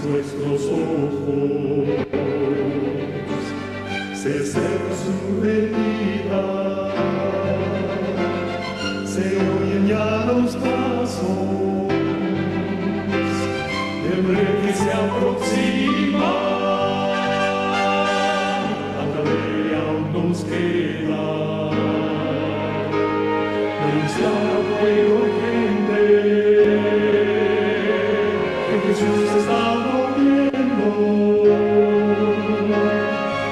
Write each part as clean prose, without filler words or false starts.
nuestros ojos, se seca su herida, se oyen ya los pasos del rey que se aproxima. A tarea aún nos queda denunciar al pueblo urgente que Jesús está volviendo,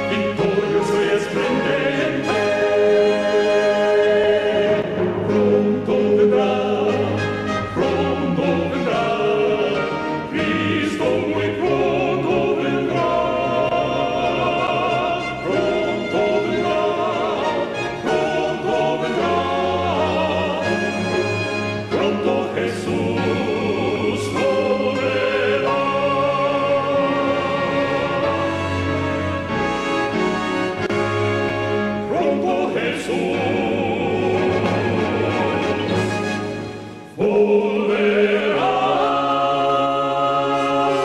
victorioso y esplendente. Pronto vendrá, Cristo muy pronto vendrá, pronto vendrá, pronto Jesús volverá. Pronto Jesús volverá.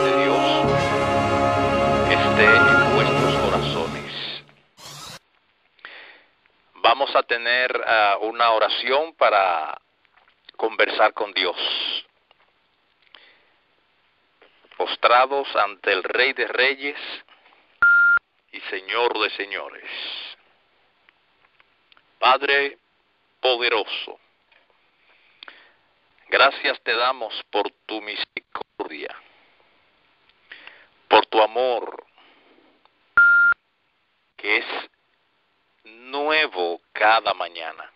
De Dios esté en vuestros corazones. Vamos a tener una oración para conversar con Dios, postrados ante el Rey de Reyes y Señor de Señores. Padre poderoso, gracias te damos por tu misericordia, por tu amor, que es nuevo cada mañana.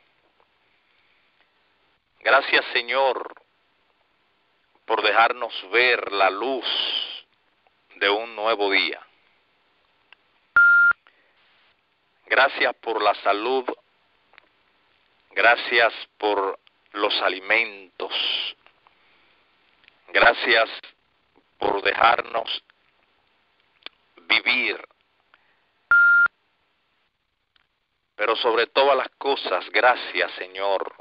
Gracias, Señor, por dejarnos ver la luz de un nuevo día. Gracias por la salud. Gracias por los alimentos. Gracias por dejarnos vivir. Pero sobre todas las cosas, gracias, Señor,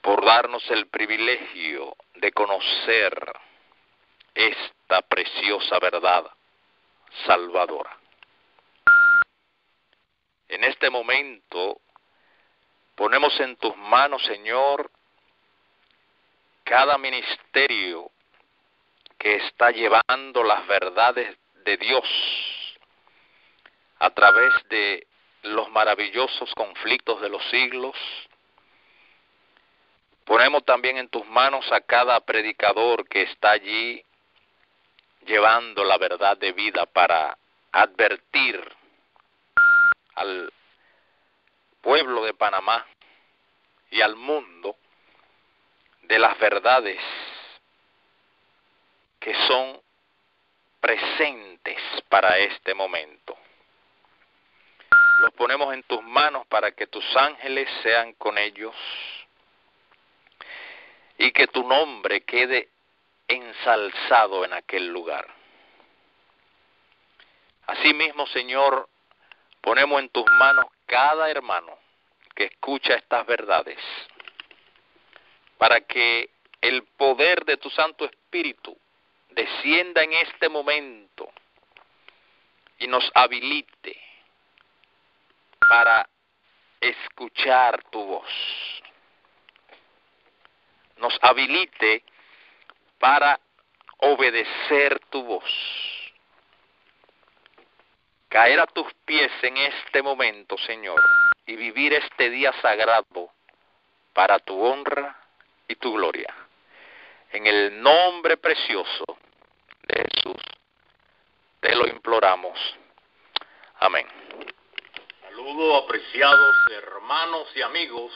por darnos el privilegio de conocer esta preciosa verdad salvadora. En este momento ponemos en tus manos, Señor, cada ministerio que está llevando las verdades de Dios a través de los maravillosos conflictos de los siglos. Ponemos también en tus manos a cada predicador que está allí llevando la verdad de vida para advertir al pueblo de Panamá y al mundo de las verdades que son presentes para este momento. Los ponemos en tus manos para que tus ángeles sean con ellos y que tu nombre quede ensalzado en aquel lugar. Asimismo, Señor, ponemos en tus manos cada hermano que escucha estas verdades, para que el poder de tu Santo Espíritu descienda en este momento y nos habilite para escuchar tu voz. Nos habilite para obedecer tu voz. Caer a tus pies en este momento, Señor, y vivir este día sagrado para tu honra y tu gloria. En el nombre precioso de Jesús, te lo imploramos. Amén. Saludos, apreciados hermanos y amigos,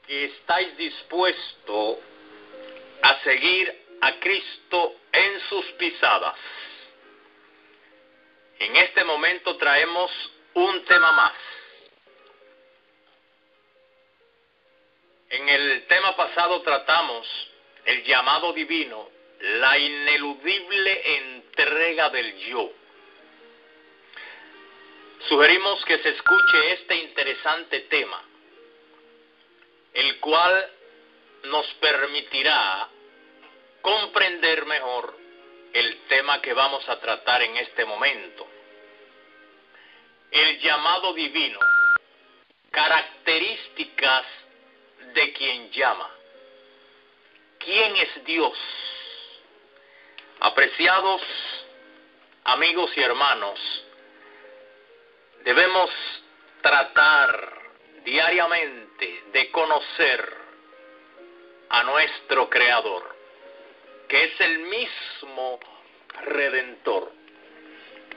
que estáis dispuestos a seguir a Cristo en sus pisadas. En este momento traemos un tema más. En el tema pasado tratamos el llamado divino, la ineludible entrega del yo. Sugerimos que se escuche este interesante tema, el cual nos permitirá comprender mejor el tema que vamos a tratar en este momento. El llamado divino, características de quien llama. ¿Quién es Dios? Apreciados amigos y hermanos, debemos tratar diariamente de conocer a nuestro Creador, que es el mismo Redentor.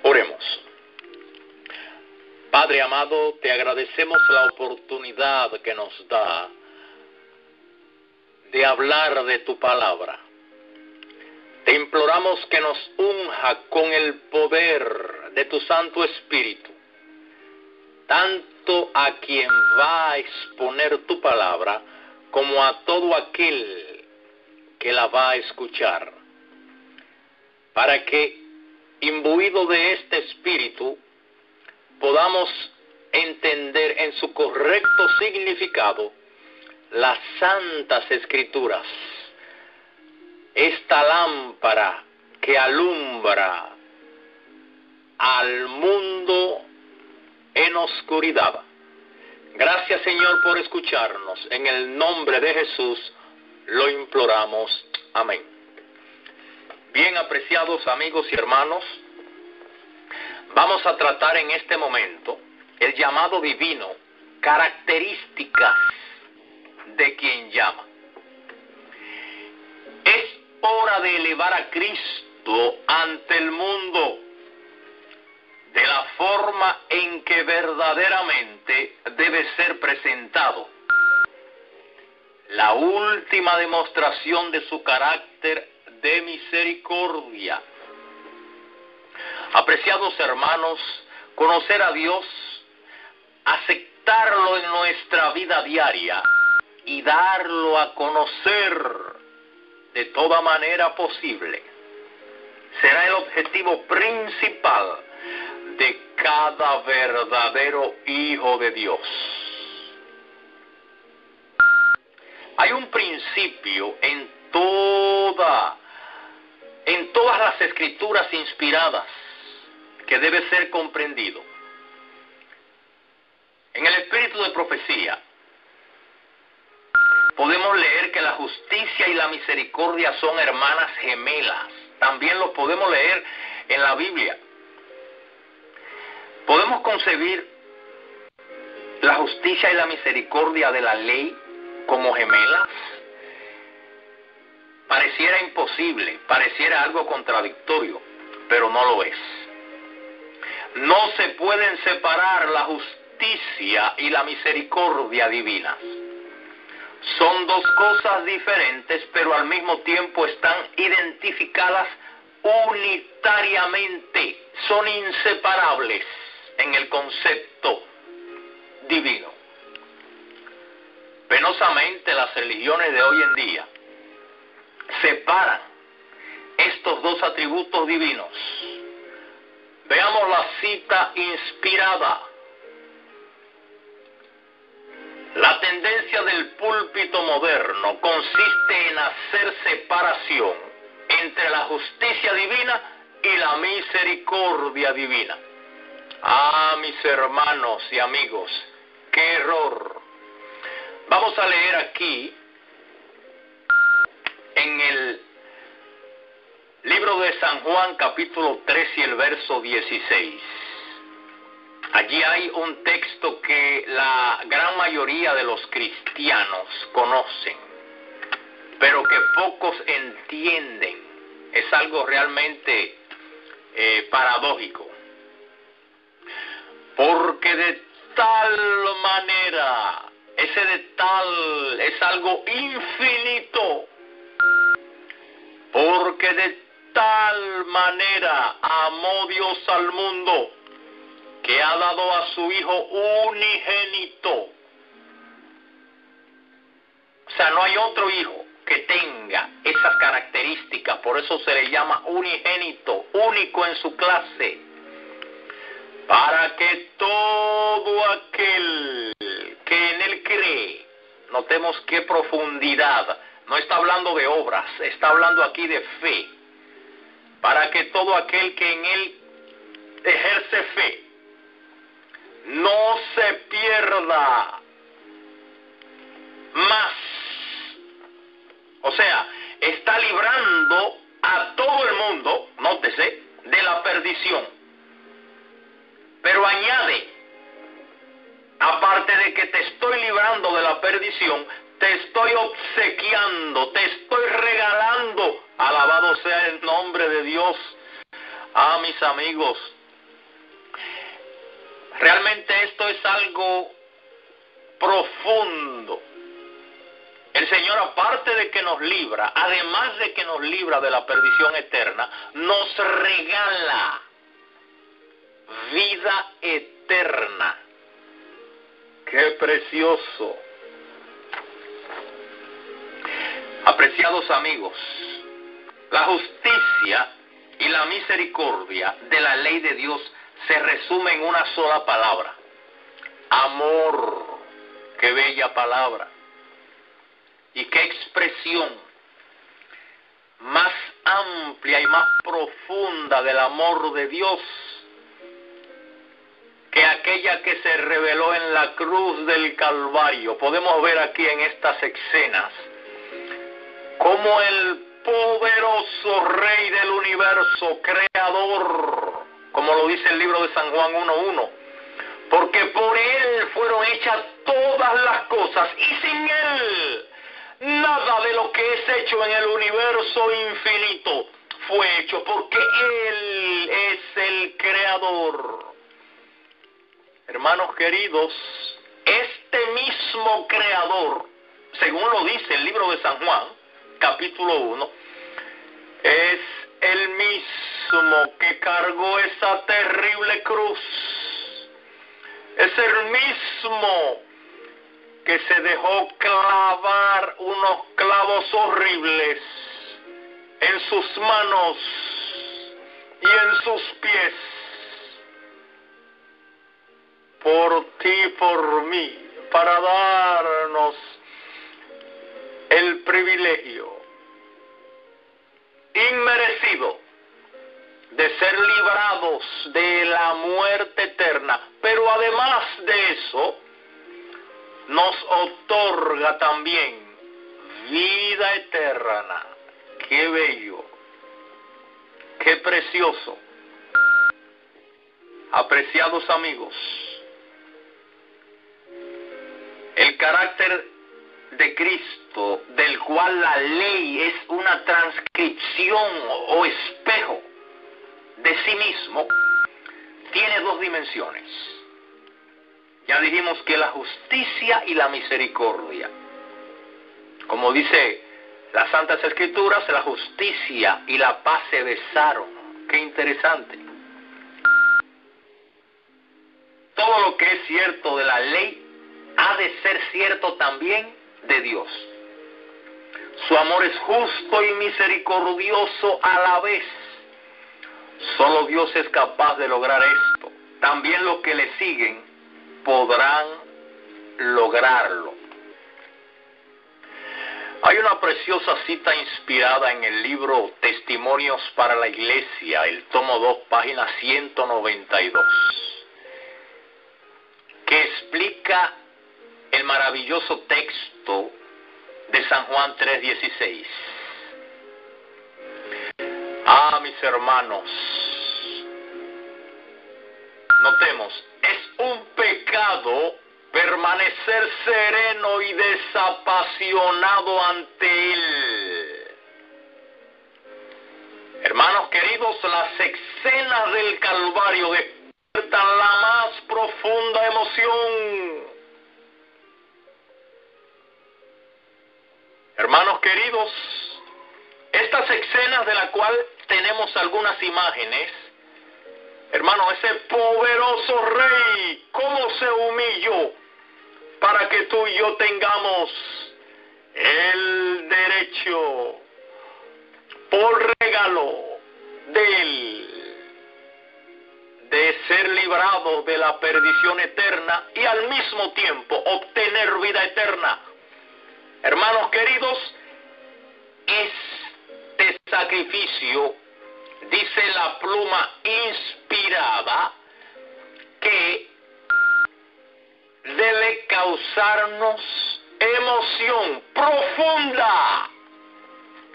Oremos. Padre amado, te agradecemos la oportunidad que nos da de hablar de tu palabra. Te imploramos que nos unja con el poder de tu Santo Espíritu, tanto a quien va a exponer tu palabra, como a todo aquel que la va a escuchar, para que, imbuido de este Espíritu, podamos entender en su correcto significado las Santas Escrituras, esta lámpara que alumbra al mundo en oscuridad. Gracias, Señor, por escucharnos. En el nombre de Jesús lo imploramos. Amén. Bien, apreciados amigos y hermanos, vamos a tratar en este momento el llamado divino, características de quien llama. Es hora de elevar a Cristo ante el mundo de la forma en que verdaderamente debe ser presentado. La última demostración de su carácter de misericordia. Apreciados hermanos, conocer a Dios, aceptarlo en nuestra vida diaria y darlo a conocer de toda manera posible será el objetivo principal de cada verdadero hijo de Dios. Hay un principio en todas las escrituras inspiradas que debe ser comprendido. En el espíritu de profecía podemos leer que la justicia y la misericordia son hermanas gemelas. También lo podemos leer en la Biblia. ¿Podemos concebir la justicia y la misericordia de la ley como gemelas? Pareciera imposible, pareciera algo contradictorio, pero no lo es. No se pueden separar la justicia y la misericordia divinas. Son dos cosas diferentes, pero al mismo tiempo están identificadas unitariamente. Son inseparables en el concepto divino. Penosamente, las religiones de hoy en día separan estos dos atributos divinos. Veamos la cita inspirada. La tendencia del púlpito moderno consiste en hacer separación entre la justicia divina y la misericordia divina. Ah, mis hermanos y amigos, qué error. Vamos a leer aquí en el libro de San Juan, capítulo 3 y el verso 16. Allí hay un texto que la gran mayoría de los cristianos conocen, pero que pocos entienden. Es algo realmente paradójico. Porque de tal manera, ese de tal es algo infinito. Porque de tal manera amó Dios al mundo, que ha dado a su Hijo unigénito. O sea, no hay otro hijo que tenga esas características, por eso se le llama unigénito, único en su clase, para que todo aquel que en él cree, notemos qué profundidad No está hablando de obras, está hablando aquí de fe. Para que todo aquel que en él ejerce fe no se pierda más. O sea, está librando a todo el mundo, nótese, de la perdición. Pero añade, aparte de que te estoy librando de la perdición, te estoy obsequiando, te estoy regalando, alabado sea el nombre de Dios. Ah, mis amigos, realmente esto es algo profundo. El Señor, aparte de que nos libra, además de que nos libra de la perdición eterna, nos regala vida eterna. ¡Qué precioso! Apreciados amigos, la justicia y la misericordia de la ley de Dios se resume en una sola palabra: amor. ¡Qué bella palabra! Y qué expresión más amplia y más profunda del amor de Dios que aquella que se reveló en la cruz del Calvario. Podemos ver aquí en estas escenas cómo el poderoso Rey del universo, creador, como lo dice el libro de San Juan 1:1, porque por Él fueron hechas todas las cosas, y sin Él nada de lo que es hecho en el universo infinito fue hecho, porque Él es el creador. Hermanos queridos, este mismo creador, según lo dice el libro de San Juan, capítulo 1, es el mismo que cargó esa terrible cruz. Es el mismo que se dejó clavar unos clavos horribles en sus manos y en sus pies, por ti y por mí, para darnos el privilegio inmerecido de ser librados de la muerte eterna. Pero además de eso, nos otorga también vida eterna. ¡Qué bello! ¡Qué precioso! Apreciados amigos, el carácter de Cristo, del cual la ley es una transcripción o espejo de sí mismo, tiene dos dimensiones. Ya dijimos que la justicia y la misericordia. Como dice las Santas Escrituras, la justicia y la paz se besaron. ¡Qué interesante! Todo lo que es cierto de la ley ha de ser cierto también de Dios. Su amor es justo y misericordioso a la vez. Solo Dios es capaz de lograr esto. También los que le siguen podrán lograrlo. Hay una preciosa cita inspirada en el libro Testimonios para la Iglesia, el tomo 2, página 192, que explica el maravilloso texto de San Juan 3:16. Ah, mis hermanos, notemos, es un pecado permanecer sereno y desapasionado ante Él. Hermanos queridos, las escenas del Calvario despiertan la más profunda emoción. Hermanos queridos, estas escenas de las cuales tenemos algunas imágenes, hermano, ese poderoso Rey, cómo se humilló para que tú y yo tengamos el derecho por regalo de Él de ser librados de la perdición eterna y al mismo tiempo obtener vida eterna. Hermanos queridos, sacrificio, dice la pluma inspirada, que debe causarnos emoción profunda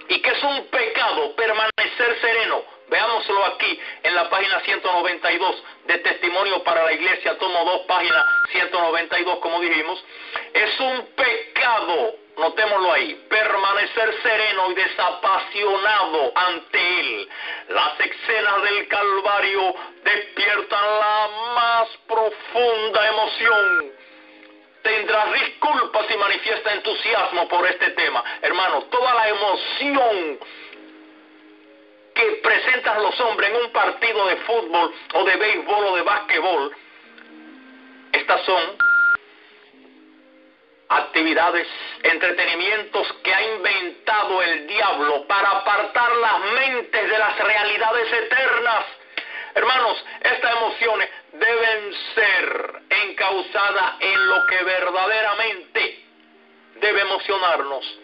y que es un pecado permanecer sereno. Veámoslo aquí en la página 192 de Testimonio para la Iglesia, tomo 2, página 192, como dijimos. Es un pecado, notémoslo ahí, permanecer sereno y desapasionado ante Él. Las escenas del Calvario despiertan la más profunda emoción. Tendrás disculpas si manifiesta entusiasmo por este tema. Hermano, toda la emoción que presentan los hombres en un partido de fútbol o de béisbol o de básquetbol, estas son actividades, entretenimientos que ha inventado el diablo para apartar las mentes de las realidades eternas. Hermanos, estas emociones deben ser encausadas en lo que verdaderamente debe emocionarnos.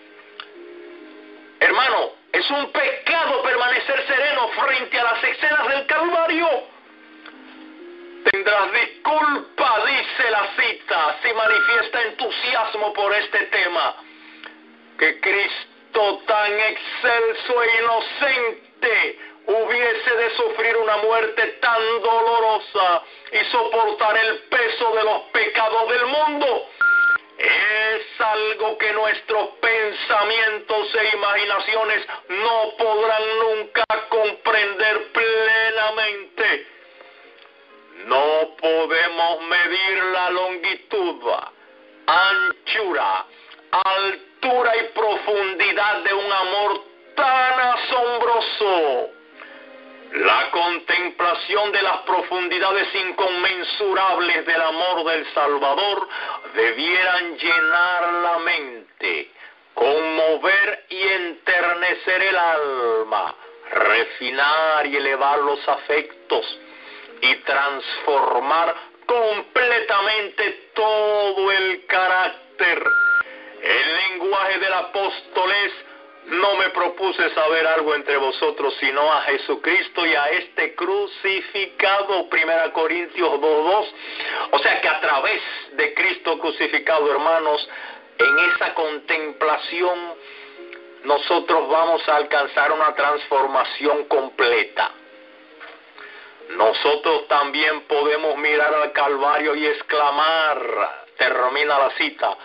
Hermano, es un pecado permanecer sereno frente a las escenas del Calvario. Tendrás disculpa, dice la cita, si manifiesta entusiasmo por este tema. Que Cristo tan excelso e inocente hubiese de sufrir una muerte tan dolorosa y soportar el peso de los pecados del mundo. Es algo que nuestros pensamientos e imaginaciones no podrán nunca comprender plenamente. No podemos medir la longitud, anchura, altura y profundidad de un amor tan asombroso. La contemplación de las profundidades inconmensurables del amor del Salvador debieran llenar la mente, conmover y enternecer el alma, refinar y elevar los afectos y transformar completamente todo el carácter. El lenguaje del apóstol es: no me propuse saber algo entre vosotros, sino a Jesucristo y a este crucificado. 1 Corintios 2:2. O sea que a través de Cristo crucificado, hermanos, en esa contemplación nosotros vamos a alcanzar una transformación completa. Nosotros también podemos mirar al Calvario y exclamar, termina la cita: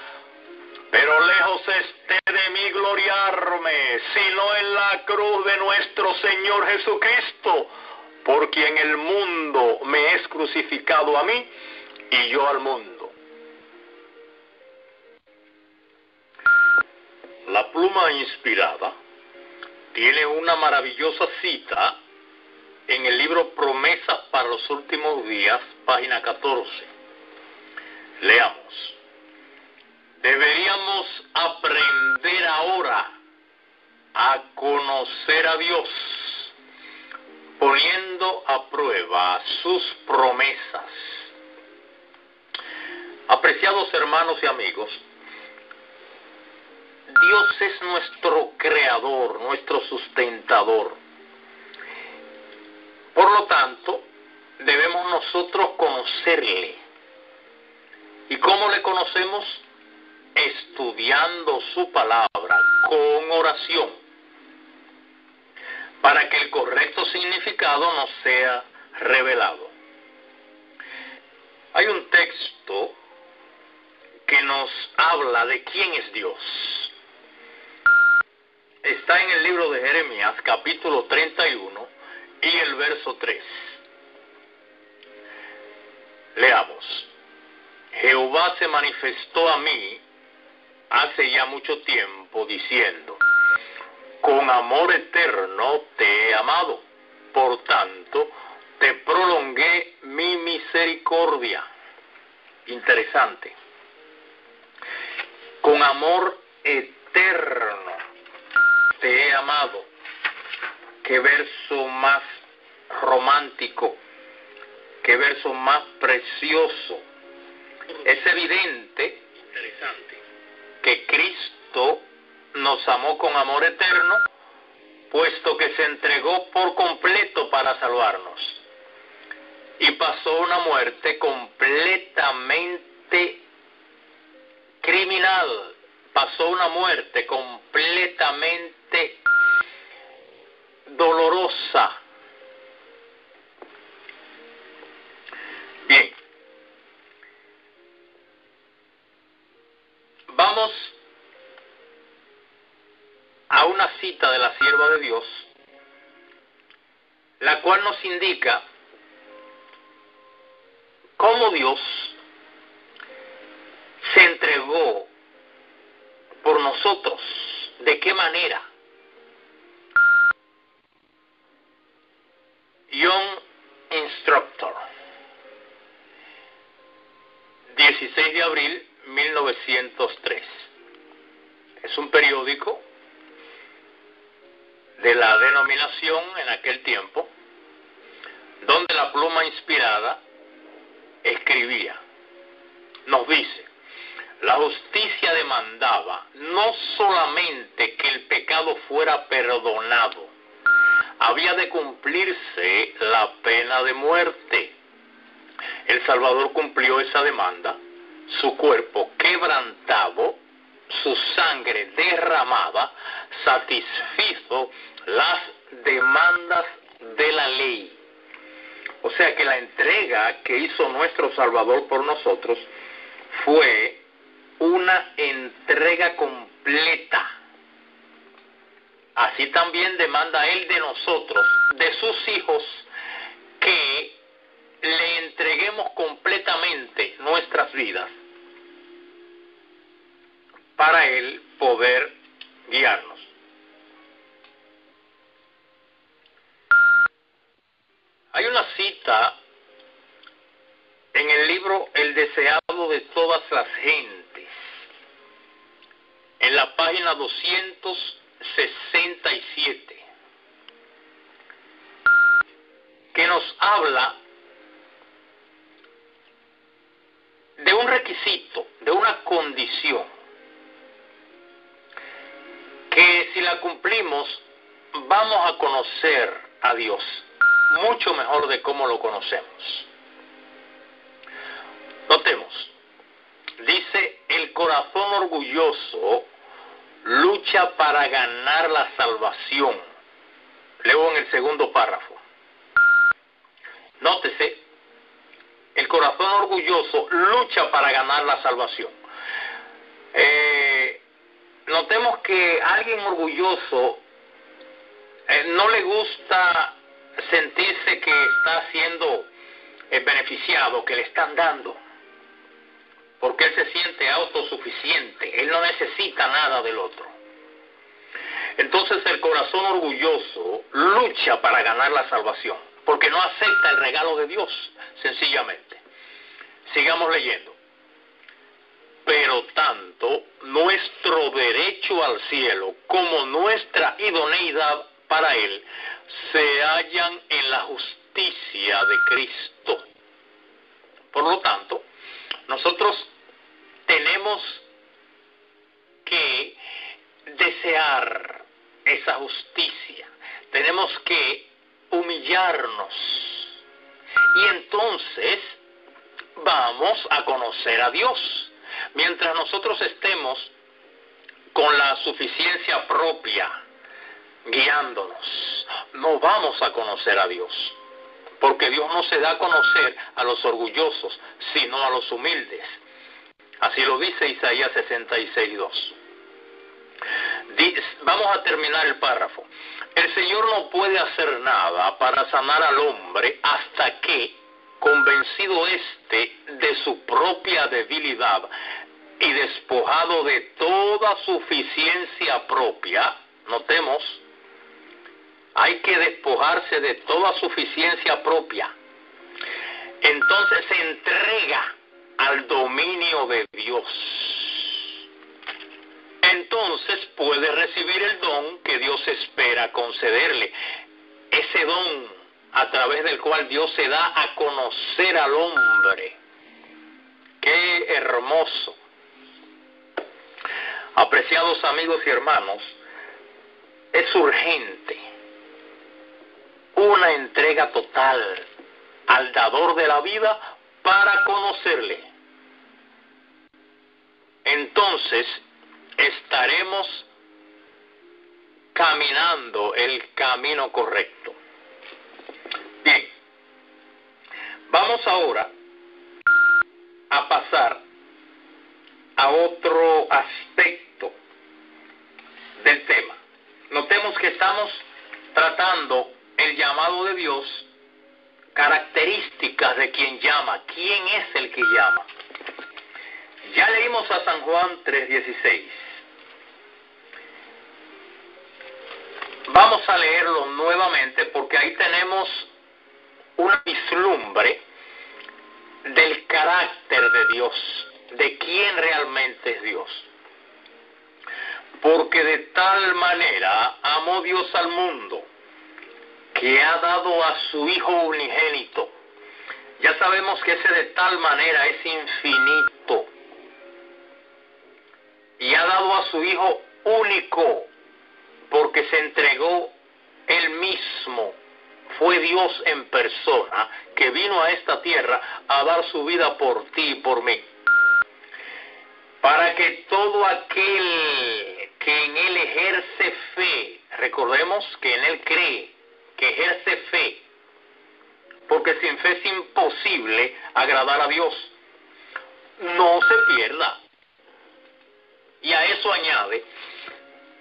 pero lejos esté de mí gloriarme, sino en la cruz de nuestro Señor Jesucristo, por quien el mundo me es crucificado a mí y yo al mundo. La pluma inspirada tiene una maravillosa cita en el libro Promesas para los Últimos Días, página 14. Leamos: deberíamos aprender ahora a conocer a Dios, poniendo a prueba sus promesas. Apreciados hermanos y amigos, Dios es nuestro creador, nuestro sustentador. Por lo tanto, debemos nosotros conocerle. ¿Y cómo le conocemos? Estudiando su palabra con oración, para que el correcto significado nos sea revelado. Hay un texto que nos habla de quién es Dios. Está en el libro de Jeremías, capítulo 31 y el verso 3. Leamos: Jehová se manifestó a mí hace ya mucho tiempo, diciendo: con amor eterno te he amado, por tanto te prolongué mi misericordia. Interesante. Con amor eterno te he amado. Qué verso más romántico, qué verso más precioso. Es evidente, interesante, que Cristo nos amó con amor eterno puesto que se entregó por completo para salvarnos. Y pasó una muerte completamente criminal, pasó una muerte completamente dolorosa. Bien, vamos a una cita de la sierva de Dios, la cual nos indica cómo Dios se entregó por nosotros, de qué manera. Young Instructor, 16 de abril 1903. Es un periódico de la denominación en aquel tiempo, donde la pluma inspirada escribía, nos dice: la justicia demandaba no solamente que el pecado fuera perdonado, había de cumplirse la pena de muerte. El Salvador cumplió esa demanda, su cuerpo quebrantado, su sangre derramada, satisfizo las demandas de la ley. O sea que la entrega que hizo nuestro Salvador por nosotros fue una entrega completa. Así también demanda Él de nosotros, de sus hijos, que le entreguemos completamente nuestras vidas para Él poder guiarnos. Hay una cita en el libro El deseado de todas las gentes, en la página 267, que nos habla de un requisito, de una condición, que si la cumplimos vamos a conocer a Dios mucho mejor de cómo lo conocemos. Notemos, dice: el corazón orgulloso lucha para ganar la salvación. Leo en el segundo párrafo. Nótese, el corazón orgulloso lucha para ganar la salvación. Notemos que a alguien orgulloso no le gusta sentirse que está siendo beneficiado, que le están dando, porque él se siente autosuficiente, él no necesita nada del otro. Entonces el corazón orgulloso lucha para ganar la salvación, porque no acepta el regalo de Dios, sencillamente. Sigamos leyendo. Pero tanto nuestro derecho al cielo como nuestra idoneidad para Él se hallan en la justicia de Cristo. Por lo tanto, nosotros tenemos que desear esa justicia, tenemos que humillarnos, y entonces vamos a conocer a Dios. Mientras nosotros estemos con la suficiencia propia guiándonos, no vamos a conocer a Dios, porque Dios no se da a conocer a los orgullosos, sino a los humildes. Así lo dice Isaías 66:2. Vamos a terminar el párrafo. El Señor no puede hacer nada para sanar al hombre hasta que, convencido éste de su propia debilidad y despojado de toda suficiencia propia, notemos, hay que despojarse de toda suficiencia propia, entonces se entrega al dominio de Dios. Entonces puede recibir el don que Dios espera concederle, ese don a través del cual Dios se da a conocer al hombre. ¡Qué hermoso! Apreciados amigos y hermanos, es urgente una entrega total al dador de la vida para conocerle. Entonces estaremos caminando el camino correcto. Bien, vamos ahora a pasar a otro aspecto del tema. Notemos que estamos tratando el llamado de Dios, características de quien llama, quién es el que llama. Ya leímos a San Juan 3:16. Vamos a leerlo nuevamente porque ahí tenemos un vislumbre del carácter de Dios, de quién realmente es Dios. Porque de tal manera amó Dios al mundo, que ha dado a su Hijo unigénito. Ya sabemos que ese de tal manera es infinito. Y ha dado a su Hijo único, porque se entregó Él mismo. Fue Dios en persona, que vino a esta tierra a dar su vida por ti y por mí. Para que todo aquel que en Él ejerce fe, recordemos que en Él cree, que ejerce fe, porque sin fe es imposible agradar a Dios, no se pierda. Y a eso añade,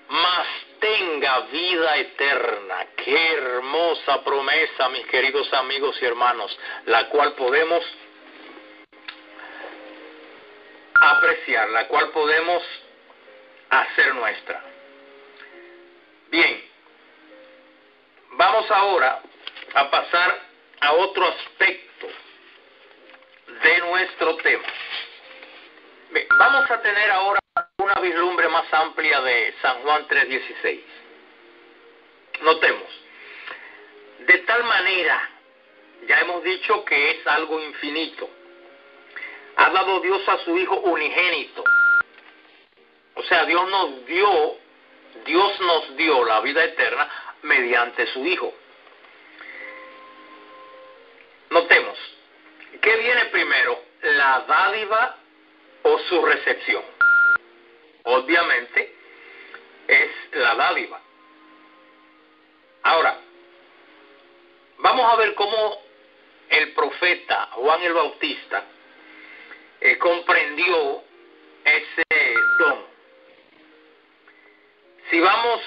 mas tenga vida eterna. Qué hermosa promesa, mis queridos amigos y hermanos, la cual podemos apreciar, la cual podemos hacer nuestra. Bien, vamos ahora a pasar a otro aspecto de nuestro tema. Bien, vamos a tener ahora una vislumbre más amplia de San Juan 3:16. Notemos, de tal manera, ya hemos dicho que es algo infinito, ha dado Dios a su Hijo unigénito. O sea, Dios nos dio la vida eterna mediante su Hijo. Notemos, ¿qué viene primero? ¿La dádiva o su recepción? Obviamente es la dádiva. Ahora, vamos a ver cómo el profeta Juan el Bautista comprendió ese don. Si vamos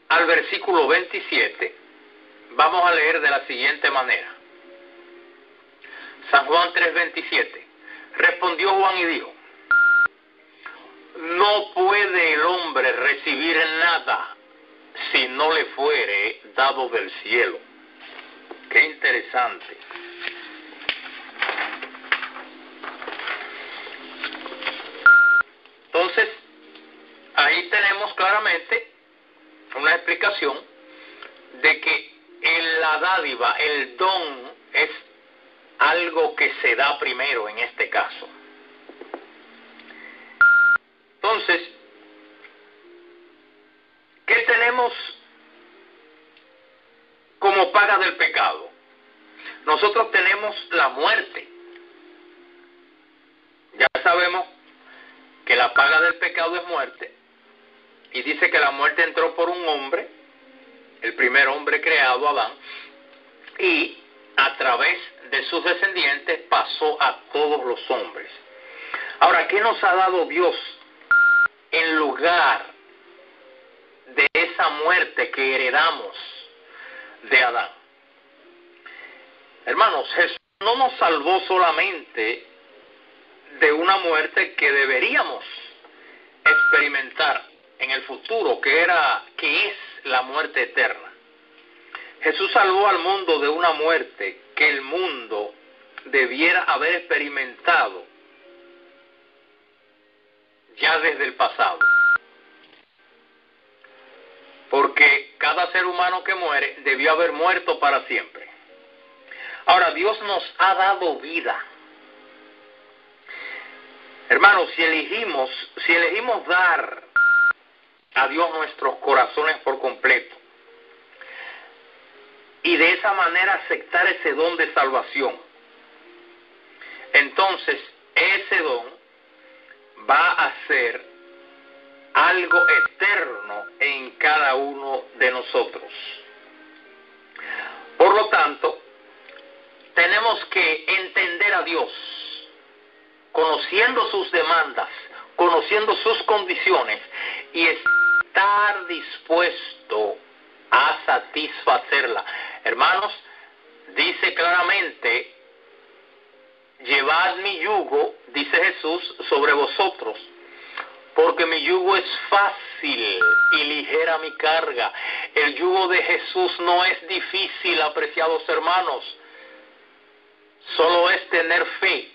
al versículo 27, vamos a leer de la siguiente manera. San Juan 3:27. Respondió Juan y dijo: no puede el hombre recibir nada si no le fuere dado del cielo. Qué interesante. Entonces, ahí tenemos claramente una explicación de que en la dádiva, el don, es algo que se da primero en este caso. Entonces, ¿qué tenemos como paga del pecado? Nosotros tenemos la muerte. Ya sabemos que la paga del pecado es muerte. Y dice que la muerte entró por un hombre, el primer hombre creado, Adán, y a través de sus descendientes pasó a todos los hombres. Ahora, ¿qué nos ha dado Dios en lugar de esa muerte que heredamos de Adán? Hermanos, Jesús no nos salvó solamente de una muerte que deberíamos experimentar en el futuro, que es la muerte eterna. Jesús salvó al mundo de una muerte que el mundo debiera haber experimentado ya desde el pasado. Porque cada ser humano que muere debió haber muerto para siempre. Ahora, Dios nos ha dado vida. Hermanos, si elegimos dar a Dios nuestros corazones por completo. Y de esa manera aceptar ese don de salvación. Entonces, ese don va a ser algo eterno en cada uno de nosotros. Por lo tanto, tenemos que entender a Dios, conociendo sus demandas, conociendo sus condiciones, y estar dispuesto a satisfacerla. Hermanos, dice claramente, llevad mi yugo, dice Jesús, sobre vosotros, porque mi yugo es fácil y ligera mi carga. El yugo de Jesús no es difícil, apreciados hermanos, solo es tener fe.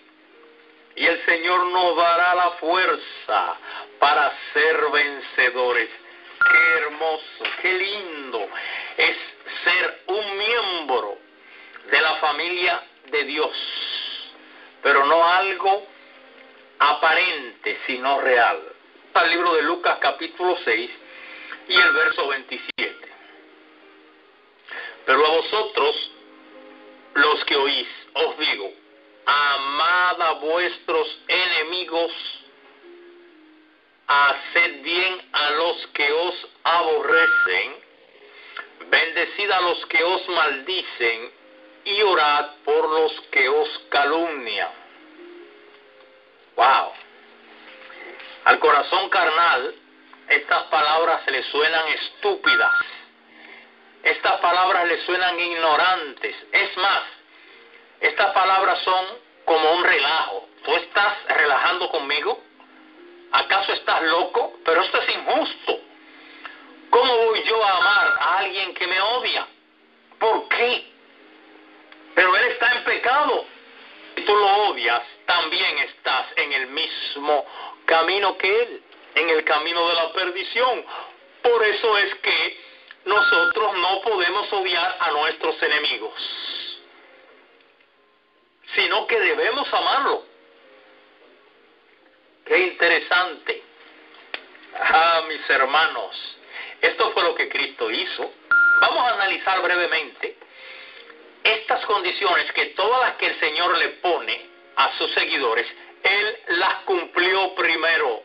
Y el Señor nos dará la fuerza para ser vencedores. Qué hermoso, qué lindo es ser un miembro de la familia de Dios, pero no algo aparente, sino real. Al libro de Lucas capítulo 6 y el verso 27. Pero a vosotros, los que oís, os digo, amad a vuestros enemigos, haced bien a los que os aborrecen, bendecid a los que os maldicen, y orad por los que os calumnian. ¡Wow! Al corazón carnal, estas palabras le suenan estúpidas. Estas palabras le suenan ignorantes. Es más, estas palabras son como un relajo. ¿Tú estás relajando conmigo? ¿Acaso estás loco? Pero esto es injusto. ¿Cómo voy yo a amar a alguien que me odia? ¿Por qué? Pero él está en pecado. Si tú lo odias, también estás en el mismo camino que él, en el camino de la perdición. Por eso es que nosotros no podemos odiar a nuestros enemigos, sino que debemos amarlo. Qué interesante. Mis hermanos, esto fue lo que Cristo hizo. Vamos a analizar brevemente estas condiciones que todas las que el Señor le pone a sus seguidores, Él las cumplió primero.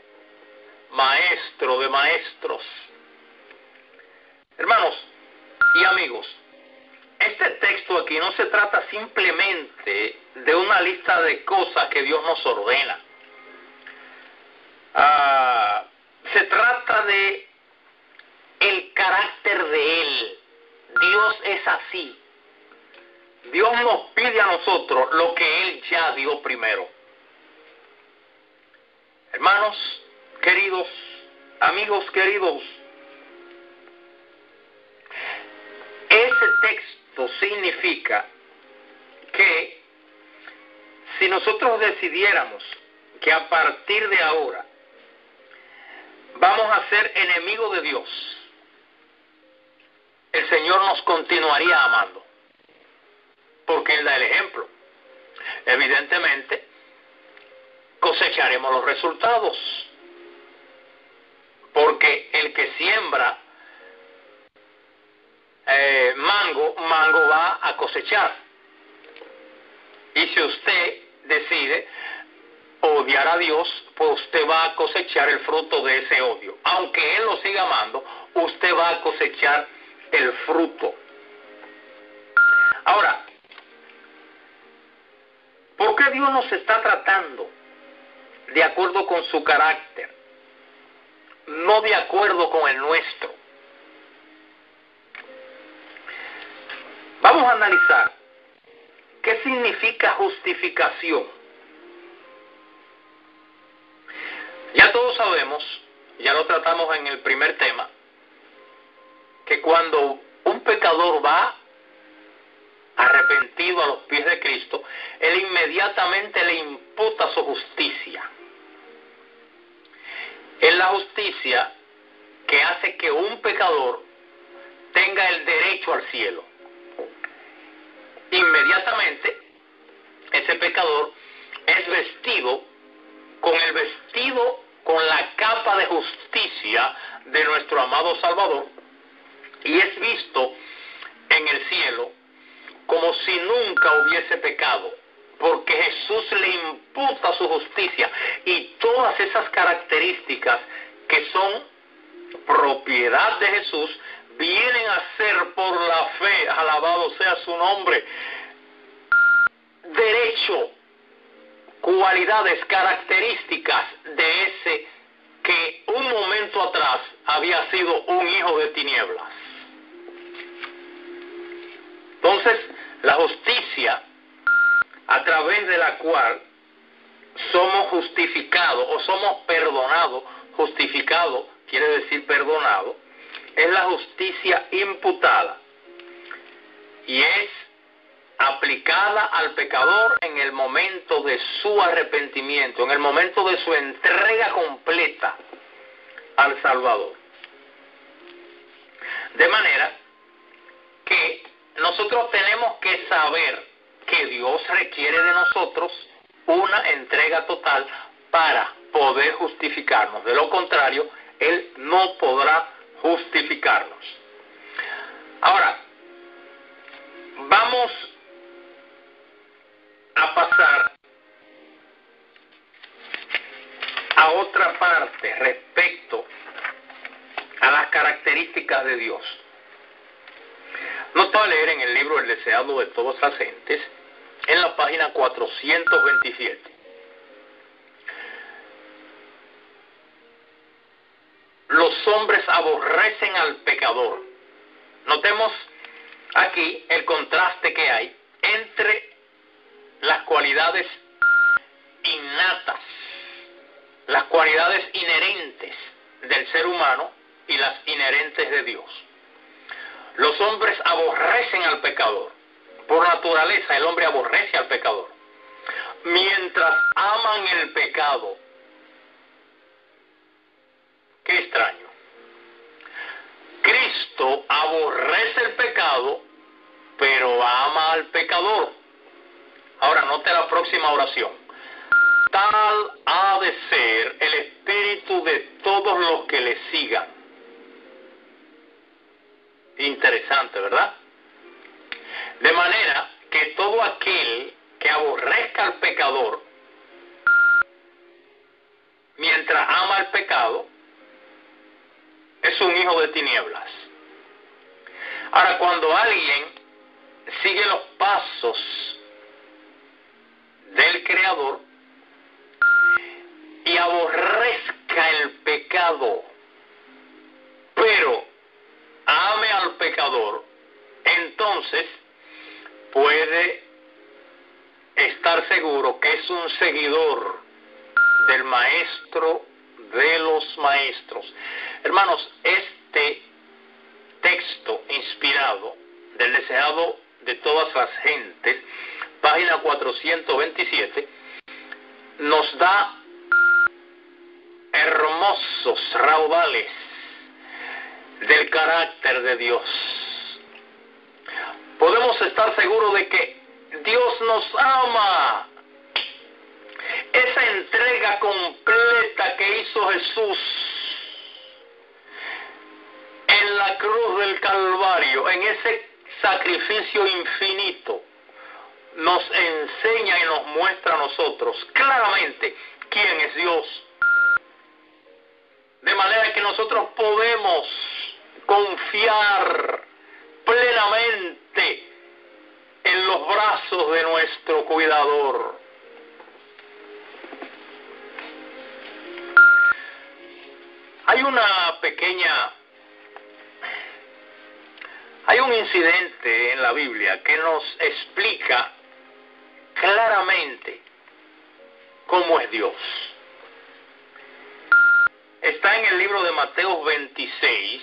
Maestro de maestros. Hermanos y amigos, este texto aquí no se trata simplemente de una lista de cosas que Dios nos ordena. Se trata de el carácter de Él. Dios es así. Dios nos pide a nosotros lo que Él ya dio primero. Hermanos queridos, amigos queridos, ese texto significa que si nosotros decidiéramos que a partir de ahora vamos a ser enemigos de Dios, el Señor nos continuaría amando, porque Él da el ejemplo. Evidentemente, cosecharemos los resultados, porque el que siembra mango va a cosechar. Y si usted decide odiar a Dios, pues usted va a cosechar el fruto de ese odio. Aunque Él lo siga amando, usted va a cosechar el fruto. Ahora, ¿por qué Dios nos está tratando de acuerdo con su carácter, no de acuerdo con el nuestro? Vamos a analizar qué significa justificación. Ya todos sabemos, ya lo tratamos en el primer tema, que cuando un pecador va arrepentido a los pies de Cristo, Él inmediatamente le imputa su justicia. Es la justicia que hace que un pecador tenga el derecho al cielo. Inmediatamente, ese pecador es vestido con la capa de justicia de nuestro amado Salvador y es visto en el cielo como si nunca hubiese pecado, porque Jesús le imputa su justicia y todas esas características que son propiedad de Jesús vienen a ser por la fe, alabado sea su nombre, derecho, cualidades, características de ese que un momento atrás había sido un hijo de tinieblas. Entonces, la justicia a través de la cual somos justificados o somos perdonados, justificado quiere decir perdonado, es la justicia imputada y es aplicada al pecador en el momento de su arrepentimiento, en el momento de su entrega completa al Salvador. De manera que nosotros tenemos que saber que Dios requiere de nosotros una entrega total para poder justificarnos. De lo contrario, Él no podrá justificarnos. Ahora, vamos a pasar a otra parte respecto a las características de Dios. Nos va a leer en el libro El deseado de todas las gentes, en la página 427. Los hombres aborrecen al pecador. Notemos aquí el contraste que hay entre las cualidades innatas, las cualidades inherentes del ser humano y las inherentes de Dios. Los hombres aborrecen al pecador. Por naturaleza el hombre aborrece al pecador. Mientras aman el pecado. Qué extraño. Cristo aborrece el pecado, pero ama al pecador. Ahora note la próxima oración. Tal ha de ser el espíritu de todos los que le sigan. Interesante, ¿verdad? De manera que todo aquel que aborrezca al pecador, mientras ama el pecado, es un hijo de tinieblas. Ahora, cuando alguien sigue los pasos del Creador y aborrezca el pecado, pero ame al pecador, entonces puede estar seguro que es un seguidor del maestro de los maestros. Hermanos, este texto inspirado del deseado de todas las gentes, página 427, nos da hermosos raudales del carácter de Dios. Podemos estar seguros de que Dios nos ama. Esa entrega completa que hizo Jesús en la cruz del Calvario, en ese sacrificio infinito, nos enseña y nos muestra a nosotros claramente quién es Dios. De manera que nosotros podemos confiar plenamente en los brazos de nuestro cuidador. Hay un incidente en la Biblia que nos explica claramente cómo es Dios. Está en el libro de Mateo 26,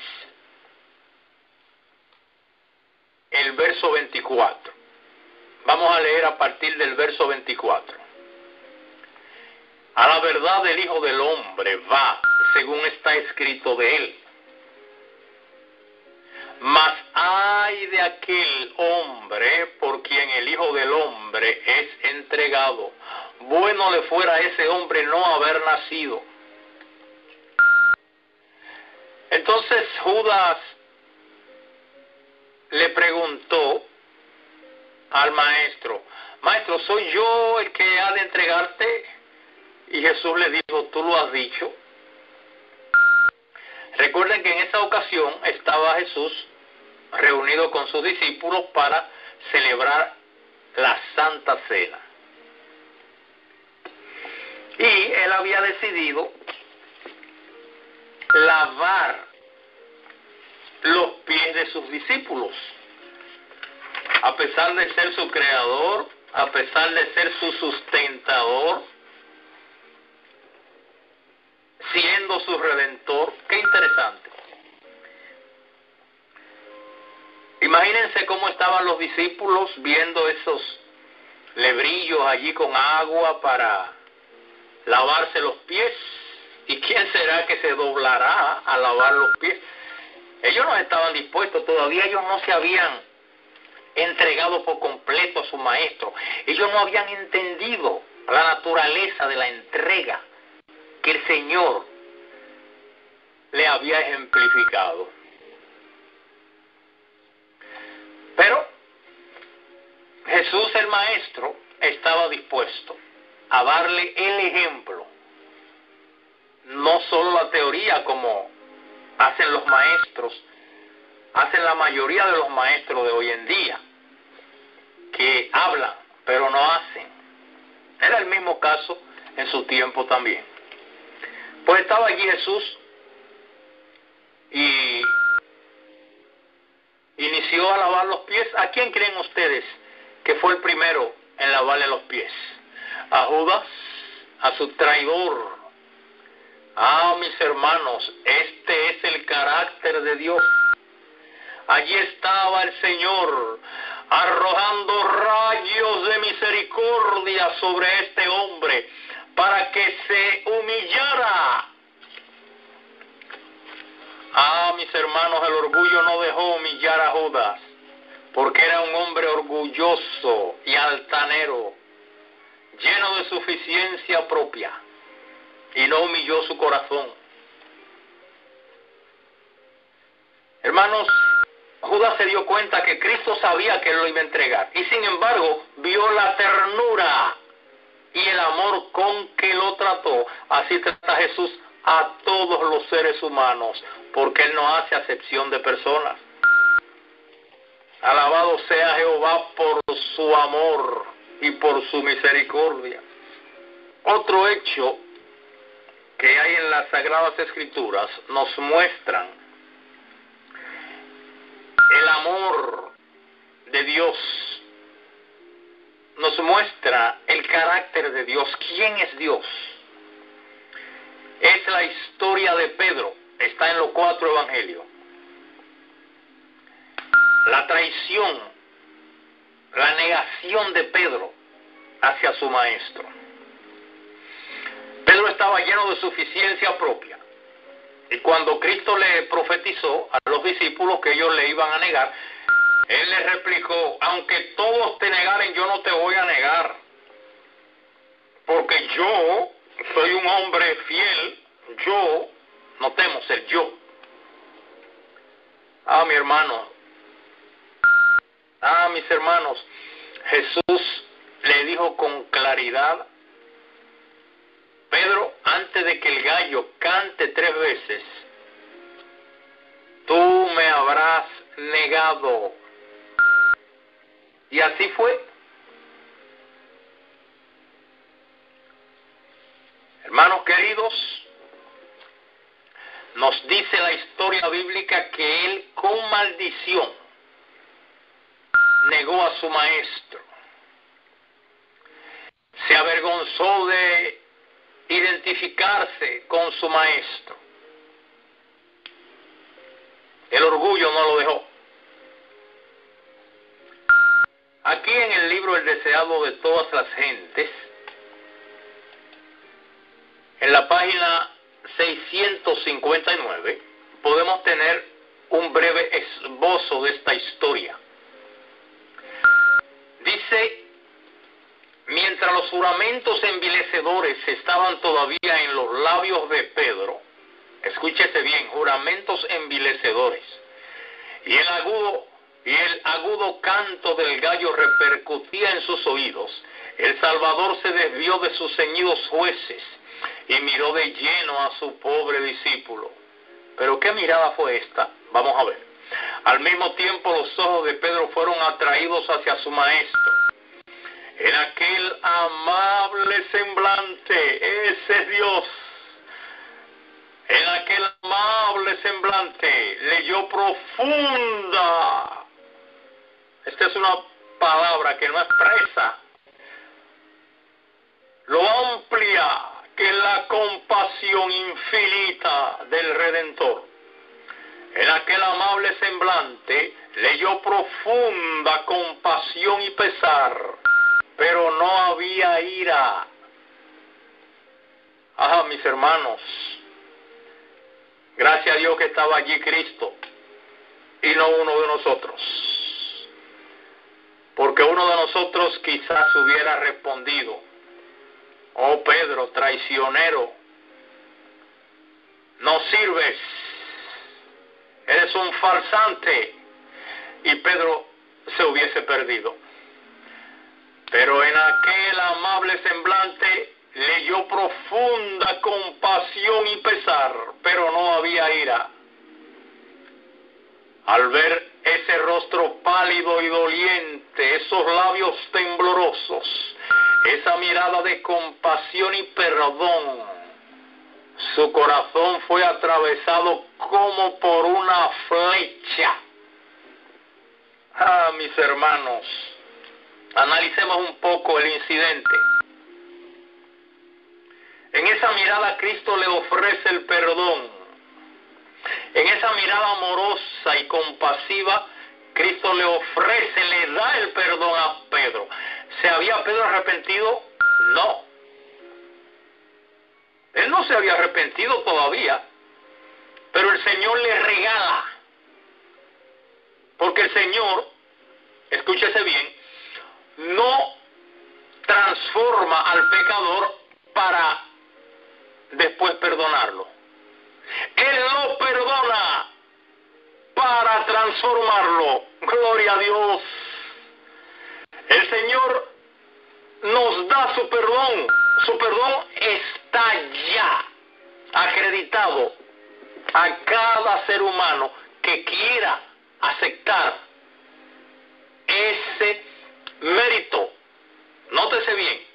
el verso 24. Vamos a leer a partir del verso 24. A la verdad el Hijo del Hombre va, según está escrito de él. Mas ay de aquel hombre por quien el Hijo del Hombre es entregado. Bueno le fuera a ese hombre no haber nacido. Entonces Judas le preguntó al maestro: maestro, ¿soy yo el que ha de entregarte? Y Jesús le dijo: tú lo has dicho. Recuerden que en esa ocasión estaba Jesús reunido con sus discípulos para celebrar la Santa Cena. Y él había decidido lavar los pies de sus discípulos. A pesar de ser su creador, a pesar de ser su sustentador, siendo su redentor. Qué interesante. Imagínense cómo estaban los discípulos viendo esos lebrillos allí con agua para lavarse los pies. ¿Y quién será que se doblará a lavar los pies? Ellos no estaban dispuestos, todavía ellos no se habían entregado por completo a su maestro. Ellos no habían entendido la naturaleza de la entrega que el Señor le había ejemplificado. Pero Jesús el Maestro estaba dispuesto a darle el ejemplo, no solo la teoría como hacen los maestros, hacen la mayoría de los maestros de hoy en día, que hablan pero no hacen. Era el mismo caso en su tiempo también. Pues estaba allí Jesús y inició a lavar los pies. ¿A quién creen ustedes que fue el primero en lavarle los pies? ¿A Judas? ¿A su traidor? Ah, mis hermanos, este es el carácter de Dios. Allí estaba el Señor arrojando rayos de misericordia sobre este hombre para que se humillara. Ah, mis hermanos, el orgullo no dejó humillar a Judas, porque era un hombre orgulloso y altanero, lleno de suficiencia propia, y no humilló su corazón. Hermanos, Judas se dio cuenta que Cristo sabía que él lo iba a entregar, y sin embargo vio la ternura y el amor con que lo trató. Así trata Jesús a todos los seres humanos, porque Él no hace acepción de personas. Alabado sea Jehová por su amor y por su misericordia. Otro hecho que hay en las Sagradas Escrituras nos muestran el amor de Dios, nos muestra el carácter de Dios. ¿Quién es Dios? Es la historia de Pedro, está en los 4 evangelios. La traición, la negación de Pedro hacia su maestro. Pedro estaba lleno de suficiencia propia, y cuando Cristo le profetizó a los discípulos que ellos le iban a negar, Él les replicó: aunque todos te negaren, yo no te voy a negar, porque yo soy un hombre fiel. Yo, notemos el yo. Ah, mi hermano, mis hermanos, Jesús le dijo con claridad: Pedro, antes de que el gallo cante 3 veces, tú me habrás negado. Y así fue. Hermanos queridos, nos dice la historia bíblica que él con maldición negó a su maestro. Se avergonzó de identificarse con su maestro. El orgullo no lo dejó. Aquí en el libro El deseado de todas las gentes, en la página 659, podemos tener un breve esbozo de esta historia. Dice: mientras los juramentos envilecedores estaban todavía en los labios de Pedro, escúchese bien, juramentos envilecedores. Y el agudo canto del gallo repercutía en sus oídos. El Salvador se desvió de sus ceñidos jueces y miró de lleno a su pobre discípulo. ¿Pero qué mirada fue esta? Vamos a ver. Al mismo tiempo los ojos de Pedro fueron atraídos hacia su maestro. En aquel amable semblante, ese es Dios. En aquel amable semblante leyó profunda. Esta es una palabra que no expresa lo amplia que es la compasión infinita del Redentor. En aquel amable semblante leyó profunda compasión y pesar, pero no había ira. Mis hermanos, gracias a Dios que estaba allí Cristo y no uno de nosotros, porque uno de nosotros quizás hubiera respondido: oh Pedro, traicionero, no sirves, eres un farsante, y Pedro se hubiese perdido. Pero en aquel amable semblante leyó profunda compasión y pesar, pero no había ira. Al ver ese rostro pálido y doliente, esos labios temblorosos, esa mirada de compasión y perdón, su corazón fue atravesado como por una flecha. Mis hermanos, analicemos un poco el incidente. En esa mirada Cristo le ofrece el perdón. En esa mirada amorosa y compasiva, Cristo le ofrece, le da el perdón a Pedro. ¿Se había Pedro arrepentido? No. Él no se había arrepentido todavía, pero el Señor le regala. Porque el Señor, escúchese bien, no transforma al pecador para después perdonarlo. Él lo perdona para transformarlo. Gloria a Dios. El Señor nos da su perdón. Su perdón está ya acreditado a cada ser humano que quiera aceptar ese mérito. Nótese bien.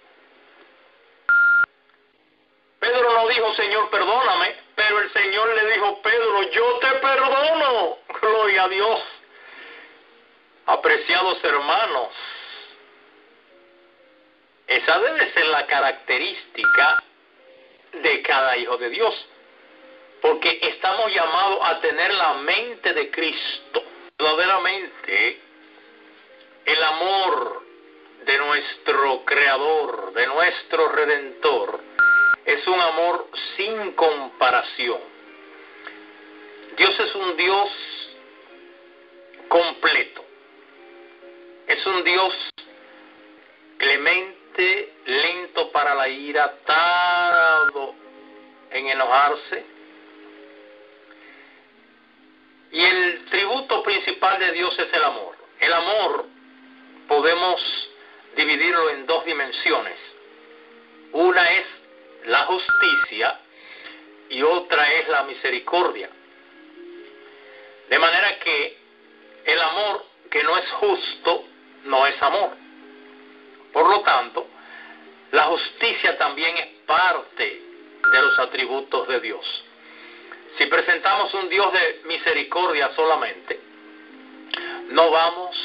Pedro no dijo: Señor, perdóname, pero el Señor le dijo: Pedro, yo te perdono. Gloria a Dios. Apreciados hermanos, esa debe ser la característica de cada hijo de Dios, porque estamos llamados a tener la mente de Cristo. Verdaderamente, el amor de nuestro Creador, de nuestro Redentor, es un amor sin comparación. Dios es un Dios completo. Es un Dios clemente, lento para la ira, tardo en enojarse. Y el tributo principal de Dios es el amor. El amor podemos dividirlo en dos dimensiones. Una es la justicia y otra es la misericordia. De manera que el amor que no es justo no es amor. Por lo tanto, la justicia también es parte de los atributos de Dios. Si presentamos un Dios de misericordia solamente, no vamos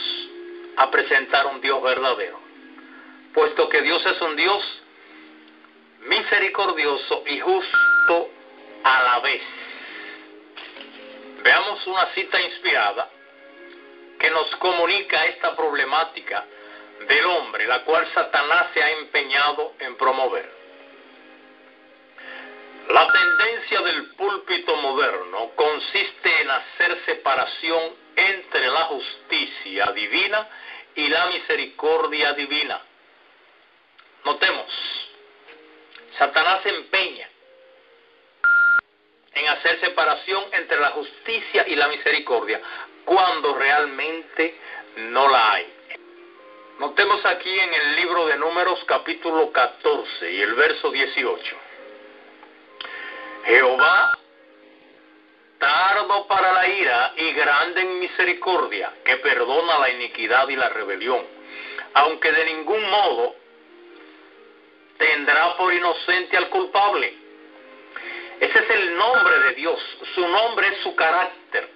a presentar un Dios verdadero, puesto que Dios es un Dios misericordioso y justo a la vez. Veamos una cita inspirada que nos comunica esta problemática del hombre, la cual Satanás se ha empeñado en promover. La tendencia del púlpito moderno consiste en hacer separación entre la justicia divina y la misericordia divina. Notemos, Satanás se empeña en hacer hacer separación entre la justicia y la misericordia, cuando realmente no la hay. Notemos aquí en el libro de Números capítulo 14 y el verso 18. Jehová, tardo para la ira y grande en misericordia, que perdona la iniquidad y la rebelión, aunque de ningún modo tendrá por inocente al culpable. Ese es el nombre de Dios, su nombre es su carácter.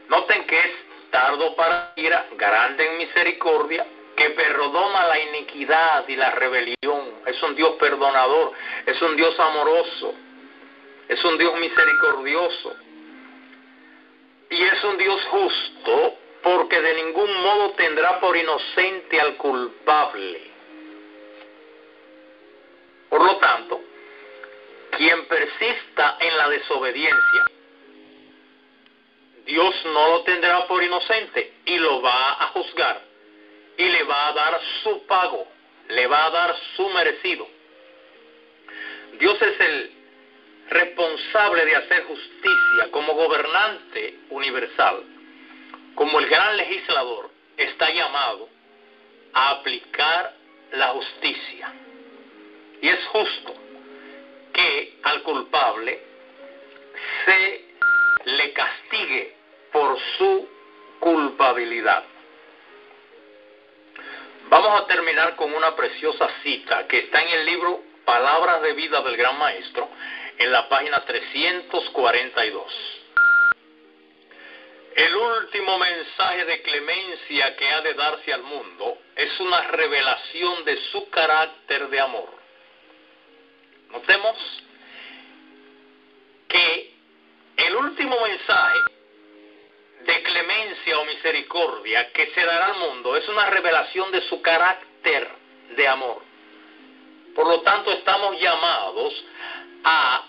Noten que es tardo para la ira, grande en misericordia, que perdona la iniquidad y la rebelión. Es un Dios perdonador, es un Dios amoroso, es un Dios misericordioso. Y es un Dios justo, porque de ningún modo tendrá por inocente al culpable. Por lo tanto, quien persista en la desobediencia, Dios no lo tendrá por inocente y lo va a juzgar y le va a dar su pago, le va a dar su merecido. Dios es el responsable de hacer justicia como gobernante universal, como el gran legislador. Está llamado a aplicar la justicia. Y es justo que al culpable se le castigue por su culpabilidad. Vamos a terminar con una preciosa cita que está en el libro Palabras de Vida del Gran Maestro, en la página 342. El último mensaje de clemencia que ha de darse al mundo es una revelación de su carácter de amor. Notemos que el último mensaje de clemencia o misericordia que se dará al mundo es una revelación de su carácter de amor. Por lo tanto, estamos llamados a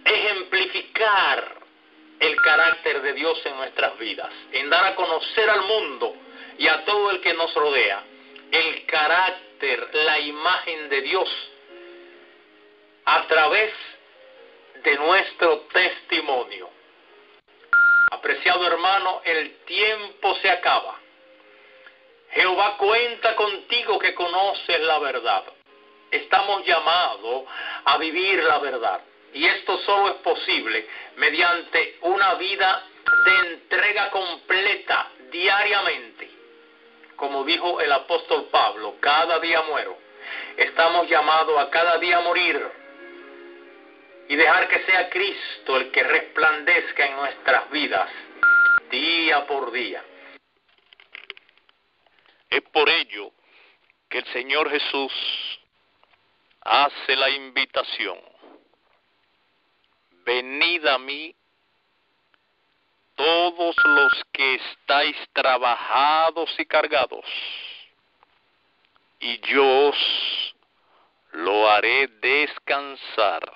ejemplificar el carácter de Dios en nuestras vidas, en dar a conocer al mundo y a todo el que nos rodea el carácter, la imagen de Dios a través de nuestro testimonio. Apreciado hermano, el tiempo se acaba. Jehová cuenta contigo que conoces la verdad. Estamos llamados a vivir la verdad. Y esto solo es posible mediante una vida de entrega completa diariamente. Como dijo el apóstol Pablo, cada día muero. Estamos llamados a cada día morir y dejar que sea Cristo el que resplandezca en nuestras vidas día por día. Es por ello que el Señor Jesús hace la invitación: venid a mí todos los que estáis trabajados y cargados, y yo os lo haré descansar.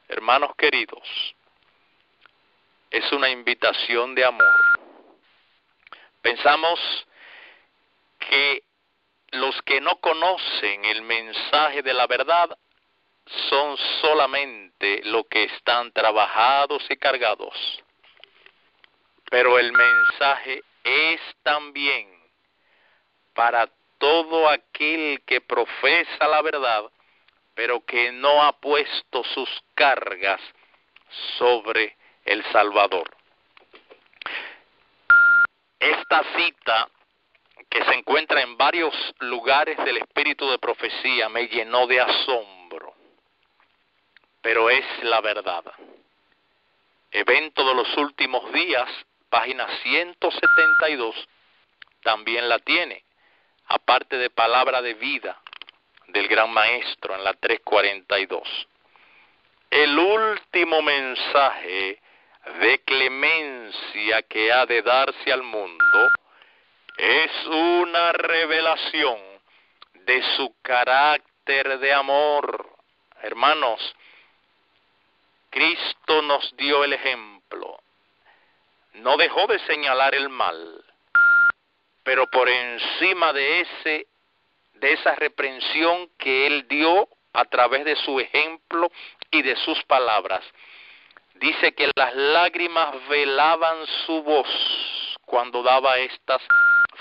Hermanos queridos, es una invitación de amor. Pensamos que los que no conocen el mensaje de la verdad son solamente los que están trabajados y cargados. Pero el mensaje es también para todo aquel que profesa la verdad, pero que no ha puesto sus cargas sobre el Salvador. Esta cita, que se encuentra en varios lugares del espíritu de profecía, me llenó de asombro, pero es la verdad. Evento de los últimos días, página 172, también la tiene, aparte de Palabra de Vida del Gran Maestro en la 342. El último mensaje de clemencia que ha de darse al mundo es una revelación de su carácter de amor. Hermanos, Cristo nos dio el ejemplo. No dejó de señalar el mal, pero por encima de esa reprensión que Él dio a través de su ejemplo, y de sus palabras. Dice que las lágrimas velaban su voz cuando daba estas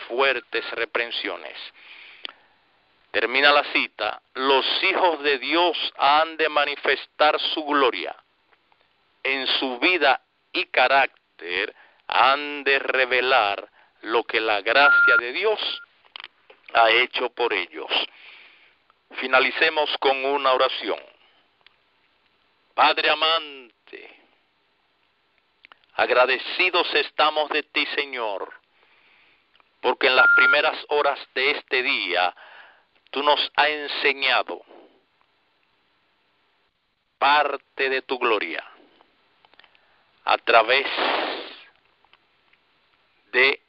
fuertes reprensiones. Termina la cita: los hijos de Dios han de manifestar su gloria. En su vida y carácter han de revelar lo que la gracia de Dios ha hecho por ellos. Finalicemos con una oración. Padre amante, agradecidos estamos de ti, Señor, porque en las primeras horas de este día tú nos has enseñado parte de tu gloria a través de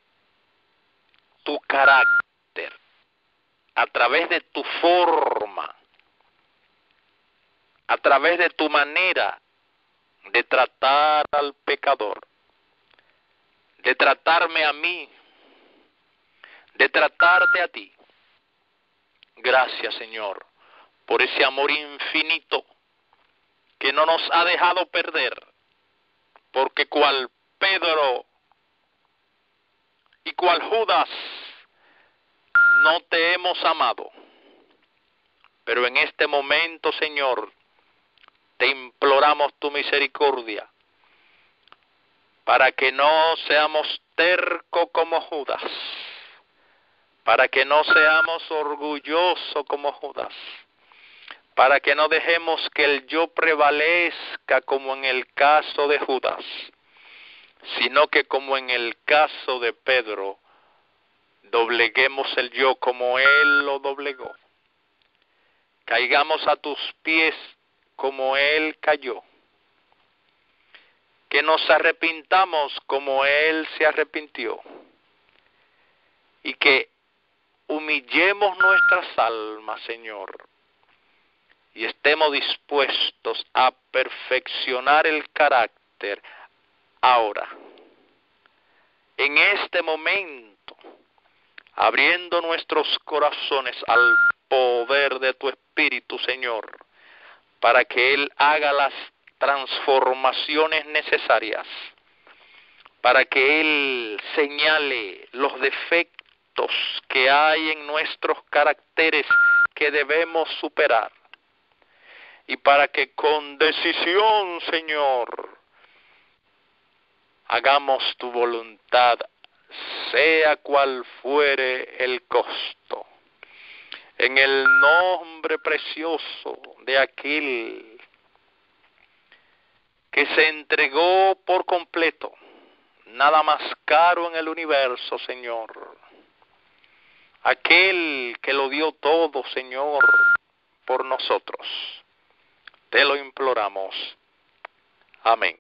tu carácter, a través de tu forma, a través de tu manera de tratar al pecador, de tratarme a mí, de tratarte a ti. Gracias, Señor, por ese amor infinito que no nos ha dejado perder, porque cual Pedro y cual Judas no te hemos amado. Pero en este momento, Señor, te imploramos tu misericordia para que no seamos tercos como Judas, para que no seamos orgullosos como Judas, para que no dejemos que el yo prevalezca como en el caso de Judas, sino que como en el caso de Pedro, dobleguemos el yo como él lo doblegó. Caigamos a tus pies como él cayó. Que nos arrepintamos como él se arrepintió. Y que humillemos nuestras almas, Señor, y estemos dispuestos a perfeccionar el carácter ahora, en este momento, abriendo nuestros corazones al poder de tu Espíritu, Señor, para que Él haga las transformaciones necesarias, para que Él señale los defectos que hay en nuestros caracteres que debemos superar, y para que con decisión, Señor, hagamos tu voluntad, sea cual fuere el costo. En el nombre precioso de aquel que se entregó por completo, nada más caro en el universo, Señor. Aquel que lo dio todo, Señor, por nosotros. Te lo imploramos. Amén.